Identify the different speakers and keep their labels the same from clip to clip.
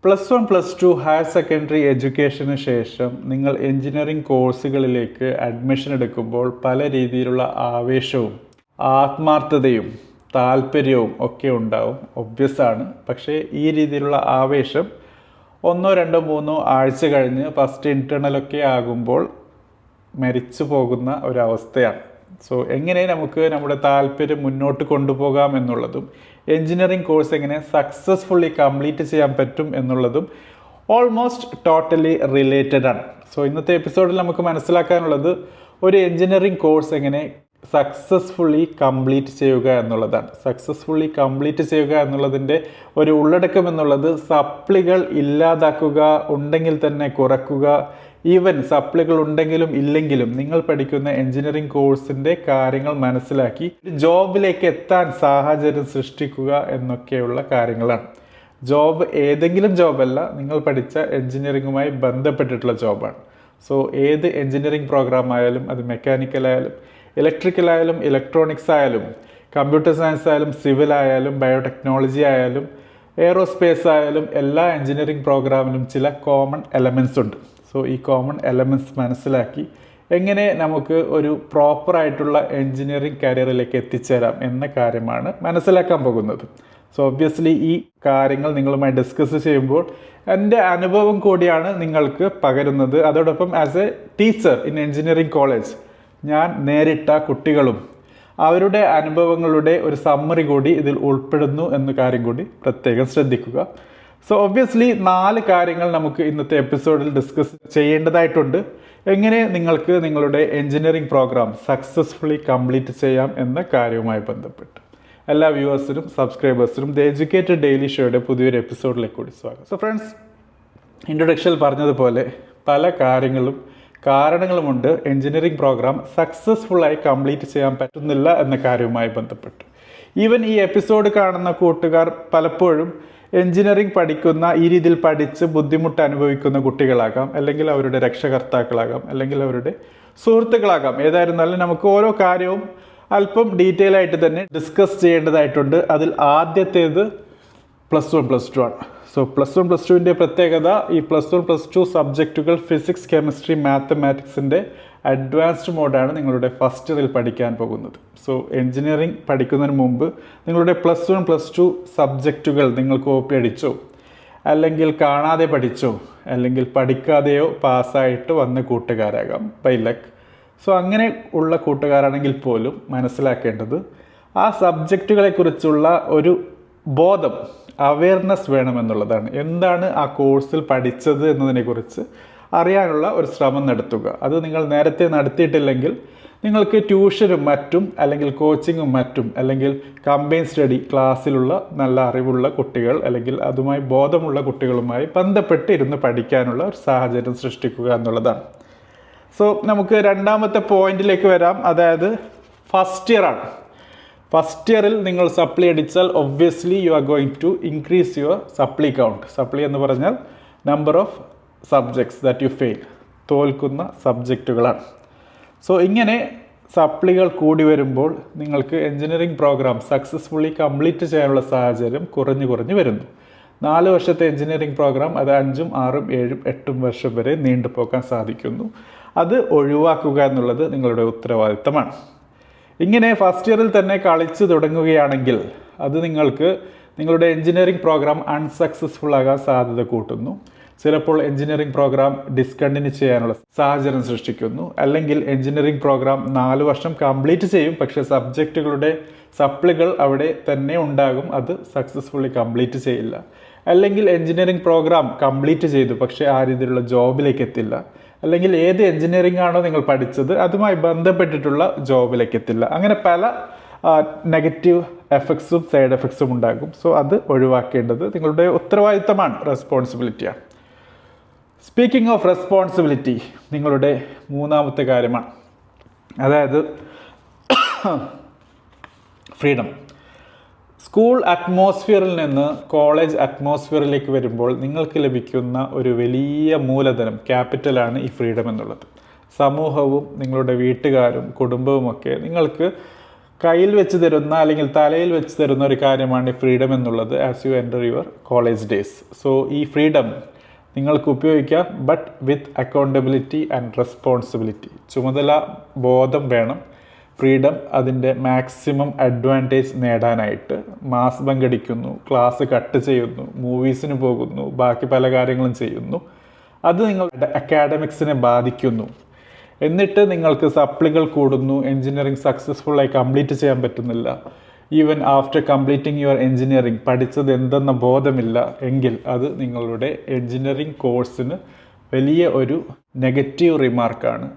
Speaker 1: +1 +2 higher secondary എഡ്യൂക്കേഷന് ശേഷം നിങ്ങൾ engineering കോഴ്സുകളിലേക്ക് അഡ്മിഷൻ എടുക്കുമ്പോൾ പല രീതിയിലുള്ള ആവേശവും ആത്മാർത്ഥതയും താല്പര്യവും ഒക്കെ ഉണ്ടാവും. ഒബ്വിയസ് ആണ്. പക്ഷേ ഈ രീതിയിലുള്ള ആവേശം 1, 2, 3 ആഴ്ച കഴിഞ്ഞ് ഫസ്റ്റ് ഇൻറ്റേർണലൊക്കെ ആകുമ്പോൾ മരിച്ചു പോകുന്ന ഒരവസ്ഥയാണ്. സോ എങ്ങനെ നമുക്ക് നമ്മുടെ താല്പര്യം മുന്നോട്ട് കൊണ്ടുപോകാം എന്നുള്ളതും എൻജിനീയറിംഗ് കോഴ്സ് എങ്ങനെ സക്സസ്ഫുള്ളി കംപ്ലീറ്റ് ചെയ്യാൻ പറ്റും എന്നുള്ളതും ഓൾമോസ്റ്റ് ടോട്ടലി റിലേറ്റഡ് ആണ്. സോ ഇന്നത്തെ എപ്പിസോഡിൽ നമുക്ക് മനസ്സിലാക്കാനുള്ളത് ഒരു എൻജിനീയറിംഗ് കോഴ്സ് എങ്ങനെ സക്സസ്ഫുള്ളി കംപ്ലീറ്റ് ചെയ്യുക എന്നുള്ളതാണ്. സക്സസ്ഫുള്ളി കംപ്ലീറ്റ് ചെയ്യുക എന്നുള്ളതിൻ്റെ ഒരു ഉള്ളടക്കം എന്നുള്ളത് സപ്ലികൾ ഇല്ലാതാക്കുക, ഉണ്ടെങ്കിൽ തന്നെ കുറയ്ക്കുക, ഈവൻ സപ്ലികൾ ഉണ്ടെങ്കിലും ഇല്ലെങ്കിലും നിങ്ങൾ പഠിക്കുന്ന എൻജിനീയറിംഗ് കോഴ്സിൻ്റെ കാര്യങ്ങൾ മനസ്സിലാക്കി ജോബിലേക്ക് എത്താൻ സാഹചര്യം സൃഷ്ടിക്കുക എന്നൊക്കെയുള്ള കാര്യങ്ങളാണ്. ജോബ് ഏതെങ്കിലും ജോബല്ല, നിങ്ങൾ പഠിച്ച എൻജിനീയറിംഗുമായി ബന്ധപ്പെട്ടിട്ടുള്ള ജോബാണ്. സോ ഏത് എൻജിനീയറിംഗ് പ്രോഗ്രാം ആയാലും, അത് മെക്കാനിക്കൽ ആയാലും, ഇലക്ട്രിക്കൽ ആയാലും, ഇലക്ട്രോണിക്സ് ആയാലും, കമ്പ്യൂട്ടർ സയൻസ് ആയാലും, സിവിൽ ആയാലും, ബയോടെക്നോളജി ആയാലും, എയറോസ്പേസ് ആയാലും, എല്ലാ എൻജിനീയറിംഗ് പ്രോഗ്രാമിനും ചില കോമൺ എലമെൻറ്റ്സ് ഉണ്ട്. സോ ഈ കോമൺ എലമെൻറ്റ്സ് മനസ്സിലാക്കി എങ്ങനെ നമുക്ക് ഒരു പ്രോപ്പറായിട്ടുള്ള എൻജിനീയറിംഗ് കരിയറിലേക്ക് എത്തിച്ചേരാം എന്ന കാര്യമാണ് മനസ്സിലാക്കാൻ പോകുന്നത്. സോ ഒബ്വിയസ്ലി ഈ കാര്യങ്ങൾ നിങ്ങളുമായി ഡിസ്കസ് ചെയ്യുമ്പോൾ എൻ്റെ അനുഭവം കൂടിയാണ് നിങ്ങൾക്ക് പകരുന്നത്. അതോടൊപ്പം as A teacher in engineering college ഞാൻ നേരിട്ട കുട്ടികളും അവരുടെ അനുഭവങ്ങളുടെ ഒരു സമ്മറി കൂടി ഇതിൽ ഉൾപ്പെടുന്നു എന്ന കാര്യം കൂടി പ്രത്യേകം ശ്രദ്ധിക്കുക. സോ ഒബ്വിയസ്ലി 4 കാര്യങ്ങൾ നമുക്ക് ഇന്നത്തെ എപ്പിസോഡിൽ ഡിസ്കസ് ചെയ്യേണ്ടതായിട്ടുണ്ട്. എങ്ങനെ നിങ്ങൾക്ക് നിങ്ങളുടെ എൻജിനീയറിംഗ് പ്രോഗ്രാം സക്സസ്ഫുള്ളി കംപ്ലീറ്റ് ചെയ്യാം എന്ന കാര്യവുമായി ബന്ധപ്പെട്ട് എല്ലാ വ്യൂവേഴ്സിനും സബ്സ്ക്രൈബേഴ്സിനും ദി എഡ്യൂക്കേറ്റഡ് ഡെയിലി ഷോയുടെ പുതിയൊരു എപ്പിസോഡിലേക്ക് കൂടി സ്വാഗതം. സോ ഫ്രണ്ട്സ്, ഇൻട്രൊഡക്ഷനിൽ പറഞ്ഞതുപോലെ പല കാരണങ്ങളുമുണ്ട് എൻജിനീയറിംഗ് പ്രോഗ്രാം സക്സസ്ഫുള്ളായി കംപ്ലീറ്റ് ചെയ്യാൻ പറ്റുന്നില്ല എന്ന കാര്യവുമായി ബന്ധപ്പെട്ട്. ഈവൻ ഈ എപ്പിസോഡ് കാണുന്ന കൂട്ടുകാർ പലപ്പോഴും എൻജിനീയറിംഗ് പഠിക്കുന്ന, ഈ രീതിയിൽ പഠിച്ച് ബുദ്ധിമുട്ട് അനുഭവിക്കുന്ന കുട്ടികളാകാം, അല്ലെങ്കിൽ അവരുടെ രക്ഷകർത്താക്കളാകാം, അല്ലെങ്കിൽ അവരുടെ സുഹൃത്തുക്കളാകാം. ഏതായിരുന്നാലും നമുക്ക് ഓരോ കാര്യവും അല്പം ഡീറ്റെയിൽ ആയിട്ട് തന്നെ ഡിസ്കസ് ചെയ്യേണ്ടതായിട്ടുണ്ട്. അതിൽ ആദ്യത്തേത് +1 +2 ആണ്. സോ +1 +2ൻ്റെ പ്രത്യേകത, ഈ +1 +2 സബ്ജക്റ്റുകൾ ഫിസിക്സ്, കെമിസ്ട്രി, മാത്തമാറ്റിക്സിൻ്റെ അഡ്വാൻസ്ഡ് മോഡാണ് നിങ്ങളുടെ ഫസ്റ്റ് ഇയറിൽ പഠിക്കാൻ പോകുന്നത്. സോ എൻജിനീയറിംഗ് പഠിക്കുന്നതിന് മുമ്പ് നിങ്ങളുടെ +1 +2 സബ്ജക്റ്റുകൾ നിങ്ങൾ കോപ്പി അടിച്ചോ, അല്ലെങ്കിൽ കാണാതെ പഠിച്ചോ, അല്ലെങ്കിൽ പഠിക്കാതെയോ പാസ്സായിട്ട് വന്ന കൂട്ടുകാരാകാം ബൈ ലക്ക്. സോ അങ്ങനെ ഉള്ള കൂട്ടുകാരാണെങ്കിൽ പോലും മനസ്സിലാക്കേണ്ടത് ആ സബ്ജക്റ്റുകളെക്കുറിച്ചുള്ള ഒരു ബോധം, അവയർനെസ് വേണമെന്നുള്ളതാണ്. എന്താണ് ആ കോഴ്സിൽ പഠിച്ചത് എന്നതിനെക്കുറിച്ച് അറിയാനുള്ള ഒരു ശ്രമം നടത്തുക. അത് നിങ്ങൾ നേരത്തെ നടത്തിയിട്ടില്ലെങ്കിൽ നിങ്ങൾക്ക് ട്യൂഷനും മറ്റും, അല്ലെങ്കിൽ കോച്ചിങ്ങും മറ്റും, അല്ലെങ്കിൽ കമ്പൈൻ സ്റ്റഡി ക്ലാസ്സിലുള്ള നല്ല അറിവുള്ള കുട്ടികൾ, അല്ലെങ്കിൽ അതുമായി ബോധമുള്ള കുട്ടികളുമായി ബന്ധപ്പെട്ട് ഇരുന്ന് പഠിക്കാനുള്ള ഒരു സാഹചര്യം സൃഷ്ടിക്കുക എന്നുള്ളതാണ്. സോ നമുക്ക് രണ്ടാമത്തെ പോയിന്റിലേക്ക് വരാം. അതായത് ഫസ്റ്റ് ഇയർ ആണ്. ഫസ്റ്റ് ഇയറിൽ നിങ്ങൾ സപ്ലി അടിച്ചാൽ obviously you are going to increase your supply count. Supply എന്ന് പറഞ്ഞാൽ number of subjects that you fail, തോൽക്കുന്ന സബ്ജക്റ്റുകളാണ്. സോ ഇങ്ങനെ സപ്ലികൾ കൂടി വരുമ്പോൾ നിങ്ങൾക്ക് എൻജിനീയറിംഗ് പ്രോഗ്രാം സക്സസ്ഫുള്ളി കംപ്ലീറ്റ് ചെയ്യാനുള്ള സാഹചര്യം കുറഞ്ഞു വരുന്നു. 4 വർഷത്തെ എൻജിനീയറിംഗ് പ്രോഗ്രാം അത് 5, 6, 7, 8 വർഷം വരെ നീണ്ടുപോകാൻ സാധിക്കുന്നു. അത് ഒഴിവാക്കുക എന്നുള്ളത് നിങ്ങളുടെ ഉത്തരവാദിത്തമാണ്. ഇങ്ങനെ ഫസ്റ്റ് ഇയറിൽ തന്നെ കളിച്ചു തുടങ്ങുകയാണെങ്കിൽ അത് നിങ്ങൾക്ക് നിങ്ങളുടെ എൻജിനീയറിംഗ് പ്രോഗ്രാം അൺസക്സസ്ഫുൾ ആകാൻ സാധ്യത കൂട്ടുന്നു. ചിലപ്പോൾ എൻജിനീയറിംഗ് പ്രോഗ്രാം ഡിസ്കണ്ടിന്യൂ ചെയ്യാനുള്ള സാഹചര്യം സൃഷ്ടിക്കുന്നു. അല്ലെങ്കിൽ എൻജിനീയറിംഗ് പ്രോഗ്രാം 4 വർഷം കംപ്ലീറ്റ് ചെയ്യും, പക്ഷേ സബ്ജക്റ്റുകളുടെ സപ്ലികൾ അവിടെ തന്നെ ഉണ്ടാകും, അത് സക്സസ്ഫുള്ളി കംപ്ലീറ്റ് ചെയ്യില്ല. അല്ലെങ്കിൽ എൻജിനീയറിംഗ് പ്രോഗ്രാം കംപ്ലീറ്റ് ചെയ്തു, പക്ഷേ ആ രീതിയിലുള്ള ജോബിലേക്ക് എത്തില്ല. അല്ലെങ്കിൽ ഏത് എൻജിനീയറിംഗ് ആണോ നിങ്ങൾ പഠിച്ചത് അതുമായി ബന്ധപ്പെട്ടിട്ടുള്ള ജോബിലേക്ക് എത്തില്ല. അങ്ങനെ പല നെഗറ്റീവ് എഫക്ട്സും സൈഡ് എഫക്ട്സും ഉണ്ടാകും. സോ അത് ഒഴിവാക്കേണ്ടത് നിങ്ങളുടെ ഉത്തരവാദിത്തമാണ്, റെസ്പോൺസിബിലിറ്റിയാണ്. സ്പീക്കിംഗ് ഓഫ് റെസ്പോൺസിബിലിറ്റി നിങ്ങളുടെ മൂന്നാമത്തെ കാര്യമാണ്. അതായത് ഫ്രീഡം. സ്കൂൾ അറ്റ്മോസ്ഫിയറിൽ നിന്ന് കോളേജ് അറ്റ്മോസ്ഫിയറിലേക്ക് വരുമ്പോൾ നിങ്ങൾക്ക് ലഭിക്കുന്ന ഒരു വലിയ മൂലധനം, ക്യാപിറ്റലാണ് ഈ ഫ്രീഡം എന്നുള്ളത്. സമൂഹവും നിങ്ങളുടെ വീട്ടുകാരും കുടുംബവുമൊക്കെ നിങ്ങൾക്ക് കയ്യിൽ വെച്ച് തരുന്ന അല്ലെങ്കിൽ തലയിൽ വെച്ച് തരുന്ന ഒരു കാര്യമാണ് ഈ ഫ്രീഡം എന്നുള്ളത് as you enter your college days. So ഈ ഫ്രീഡം നിങ്ങൾക്ക് ഉപയോഗിക്കാം, but with accountability and responsibility. ചുമതല ബോധം വേണം. ഫ്രീഡം അതിൻ്റെ മാക്സിമം അഡ്വാൻറ്റേജ് നേടാനായിട്ട് മാസ് ബങ്കടിക്കുന്നു, ക്ലാസ് കട്ട് ചെയ്യുന്നു, മൂവീസിന് പോകുന്നു, ബാക്കി പല കാര്യങ്ങളും ചെയ്യുന്നു. അത് നിങ്ങളുടെ അക്കാഡമിക്സിനെ ബാധിക്കുന്നു. എന്നിട്ട് നിങ്ങൾക്ക് സപ്ലികൾ കൂടുന്നു, എൻജിനീയറിംഗ് സക്സസ്ഫുള്ളായി കംപ്ലീറ്റ് ചെയ്യാൻ പറ്റുന്നില്ല. Even after completing your engineering പഠിച്ചത് എന്തെന്ന ബോധമില്ല എങ്കിൽ അത് നിങ്ങളുടെ എൻജിനീയറിംഗ് കോഴ്സിന് വലിയ ഒരു നെഗറ്റീവ് റിമാർക്കാണ്.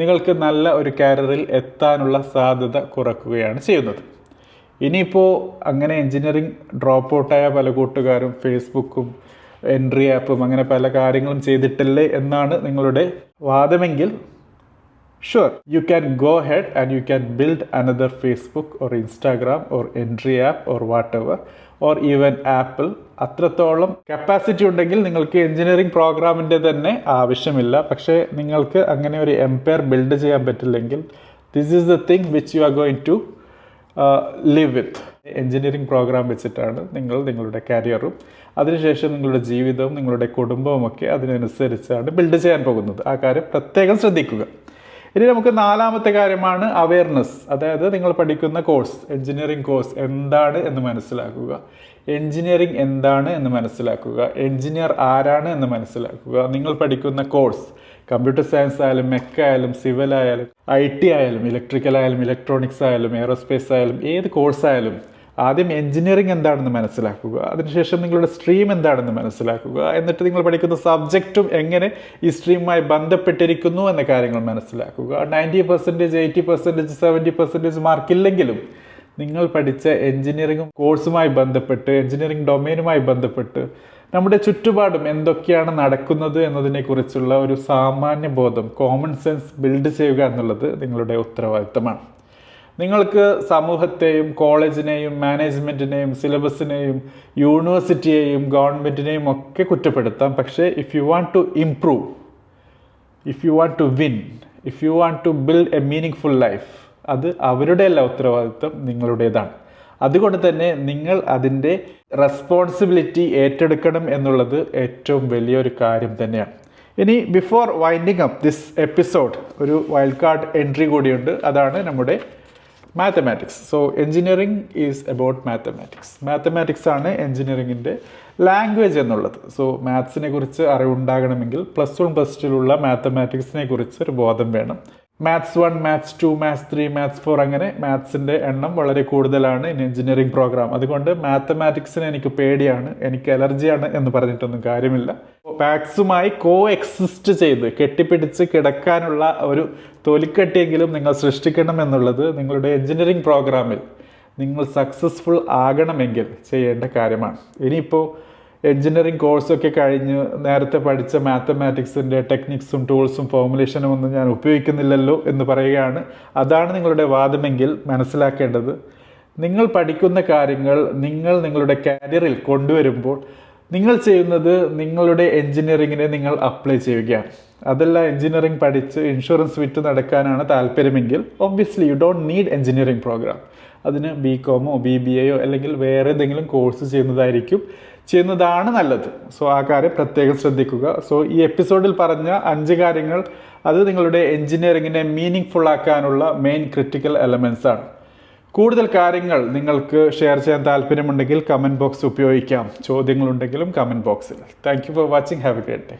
Speaker 1: നിങ്ങൾക്ക് നല്ല ഒരു കരിയറിൽ എത്താനുള്ള സാധ്യത കുറയ്ക്കുകയാണ് ചെയ്യുന്നത്. ഇനിയിപ്പോൾ അങ്ങനെ എൻജിനീയറിംഗ് ഡ്രോപ്പ് ഔട്ടായ പല കൂട്ടുകാരും ഫേസ്ബുക്കും എൻട്രി ആപ്പും അങ്ങനെ പല കാര്യങ്ങളും ചെയ്തിട്ടില്ലേ എന്നാണ് നിങ്ങളുടെ വാദമെങ്കിൽ, sure, you can go ahead and you can build another Facebook or Instagram or entry app or whatever, or even Apple. അത്രത്തോളം കപ്പാസിറ്റി ഉണ്ടെങ്കിൽ നിങ്ങൾക്ക് എൻജിനീയറിംഗ് പ്രോഗ്രാമിൻ്റെ തന്നെ ആവശ്യമില്ല. പക്ഷേ നിങ്ങൾക്ക് അങ്ങനെ ഒരു എംപയർ ബിൽഡ് ചെയ്യാൻ പറ്റില്ലെങ്കിൽ this is the thing which you are going to live with. Engineering programme വെച്ചിട്ടാണ് നിങ്ങൾ നിങ്ങളുടെ കരിയറും അതിനുശേഷം നിങ്ങളുടെ ജീവിതവും നിങ്ങളുടെ കുടുംബവും ഒക്കെ അതിനനുസരിച്ചാണ് ബിൽഡ് ചെയ്യാൻ പോകുന്നത്. ആ കാര്യം പ്രത്യേകം ശ്രദ്ധിക്കുക. ഇനി നമുക്ക് നാലാമത്തെ കാര്യമാണ് അവെയർനെസ്. അതായത് നിങ്ങൾ പഠിക്കുന്ന കോഴ്സ്, എൻജിനീയറിംഗ് കോഴ്സ് എന്താണ് എന്ന് മനസ്സിലാക്കുക. എൻജിനീയറിംഗ് എന്താണ് എന്ന് മനസ്സിലാക്കുക. എൻജിനീയർ ആരാണ് എന്ന് മനസ്സിലാക്കുക. നിങ്ങൾ പഠിക്കുന്ന കോഴ്സ് കമ്പ്യൂട്ടർ സയൻസ് ആയാലും മെക്ക ആയാലും സിവിൽ ആയാലും IT ആയാലും ഇലക്ട്രിക്കൽ ആയാലും ഇലക്ട്രോണിക്സ് ആയാലും എയറോസ്പേസ് ആയാലും ഏത് കോഴ്സായാലും ആദ്യം എൻജിനീയറിംഗ് എന്താണെന്ന് മനസ്സിലാക്കുക. അതിനുശേഷം നിങ്ങളുടെ സ്ട്രീം എന്താണെന്ന് മനസ്സിലാക്കുക. എന്നിട്ട് നിങ്ങൾ പഠിക്കുന്ന സബ്ജക്റ്റും എങ്ങനെ ഈ സ്ട്രീമുമായി ബന്ധപ്പെട്ടിരിക്കുന്നു എന്ന കാര്യങ്ങൾ മനസ്സിലാക്കുക. 90%, 80%, 70% മാർക്കില്ലെങ്കിലും നിങ്ങൾ പഠിച്ച എൻജിനീയറിംഗ് കോഴ്സുമായി ബന്ധപ്പെട്ട് എൻജിനീയറിംഗ് ഡൊമൈനുമായി ബന്ധപ്പെട്ട് നമ്മുടെ ചുറ്റുപാടും എന്തൊക്കെയാണ് നടക്കുന്നത് എന്നതിനെക്കുറിച്ചുള്ള ഒരു സാമാന്യ ബോധം, കോമൺ സെൻസ് ബിൽഡ് ചെയ്യുക എന്നുള്ളത് നിങ്ങളുടെ ഉത്തരവാദിത്തമാണ്. നിങ്ങൾക്ക് സമൂഹത്തെയും കോളേജിനെയും മാനേജ്മെൻറ്റിനെയും സിലബസിനെയും യൂണിവേഴ്സിറ്റിയെയും ഗവൺമെൻറ്റിനെയും ഒക്കെ കുറ്റപ്പെടുത്താം. പക്ഷേ if you want to improve, if you want to win, if you want to build a meaningful life, അത് അവരുടെയല്ല ഉത്തരവാദിത്വം, നിങ്ങളുടേതാണ്. അതുകൊണ്ട് തന്നെ നിങ്ങൾ അതിൻ്റെ റെസ്പോൺസിബിലിറ്റി ഏറ്റെടുക്കണം എന്നുള്ളത് ഏറ്റവും വലിയൊരു കാര്യം തന്നെയാണ്. ഇനി before winding up this episode ഒരു വൈൽഡ് കാർഡ് എൻട്രി കൂടിയുണ്ട്. അതാണ് നമ്മുടെ mathematics. So engineering is about mathematics. Mathematics ആണ് എൻജിനീയറിംഗിൻ്റെ ലാംഗ്വേജ് എന്നുള്ളത്. സോ മാത്സിനെ കുറിച്ച് അറിവുണ്ടാകണമെങ്കിൽ +1 +2 മാത്തമാറ്റിക്സിനെ കുറിച്ച് ഒരു ബോധം വേണം. മാത്സ് 1, മാത്സ് 2, മാത്സ് 3, മാത്സ് 4 അങ്ങനെ മാത്സിൻ്റെ എണ്ണം വളരെ കൂടുതലാണ് ഇൻ എൻജിനീയറിംഗ് പ്രോഗ്രാം. അതുകൊണ്ട് മാത്തമാറ്റിക്സിന് എനിക്ക് പേടിയാണ്, എനിക്ക് അലർജിയാണ് എന്ന് പറഞ്ഞിട്ടൊന്നും കാര്യമില്ല. മാത്സുമായി എക്സിസ്റ്റ് ചെയ്ത് കെട്ടിപ്പിടിച്ച് കിടക്കാനുള്ള ഒരു തൊലിക്കട്ടിയെങ്കിലും നിങ്ങൾ സൃഷ്ടിക്കണം എന്നുള്ളത് നിങ്ങളുടെ എൻജിനീയറിംഗ് പ്രോഗ്രാമിൽ നിങ്ങൾ സക്സസ്ഫുൾ ആകണമെങ്കിൽ ചെയ്യേണ്ട കാര്യമാണ്. ഇനിയിപ്പോൾ എൻജിനീയറിംഗ് കോഴ്സൊക്കെ കഴിഞ്ഞ് നേരത്തെ പഠിച്ച മാത്തമാറ്റിക്സിൻ്റെ ടെക്നിക്സും ടൂൾസും ഫോർമുലേഷനും ഒന്നും ഞാൻ ഉപയോഗിക്കുന്നില്ലല്ലോ എന്ന് പറയുകയാണ്. അതാണ് നിങ്ങളുടെ വാദമെങ്കിൽ മനസ്സിലാക്കേണ്ടത്, നിങ്ങൾ പഠിക്കുന്ന കാര്യങ്ങൾ നിങ്ങൾ നിങ്ങളുടെ കരിയറിൽ കൊണ്ടുവരുമ്പോൾ നിങ്ങൾ ചെയ്യുന്നത് നിങ്ങളുടെ എൻജിനീയറിങ്ങിനെ നിങ്ങൾ അപ്ലൈ ചെയ്യുകയാണ്. അതല്ല എൻജിനീയറിംഗ് പഠിച്ച് ഇൻഷുറൻസ് വിറ്റ് നടക്കാനാണ് താല്പര്യമെങ്കിൽ obviously you don't need engineering programme. അതിന് BComോ BBAയോ അല്ലെങ്കിൽ വേറെ ഏതെങ്കിലും കോഴ്സ് ചെയ്യുന്നതാണ് നല്ലത്. സോ ആ കാര്യം പ്രത്യേകം ശ്രദ്ധിക്കുക. സോ ഈ എപ്പിസോഡിൽ പറഞ്ഞ 5 കാര്യങ്ങൾ അത് നിങ്ങളുടെ എൻജിനീയറിങ്ങിനെ മീനിങ് ഫുൾ ആക്കാനുള്ള മെയിൻ ക്രിട്ടിക്കൽ എലമെൻറ്റ്സ് ആണ്. കൂടുതൽ കാര്യങ്ങൾ നിങ്ങൾക്ക് ഷെയർ ചെയ്യാൻ താല്പര്യമുണ്ടെങ്കിൽ കമൻറ്റ് ബോക്സ് ഉപയോഗിക്കാം. ചോദ്യങ്ങളുണ്ടെങ്കിലും കമൻറ്റ് ബോക്സിൽ. Thank you for watching. Have A great day.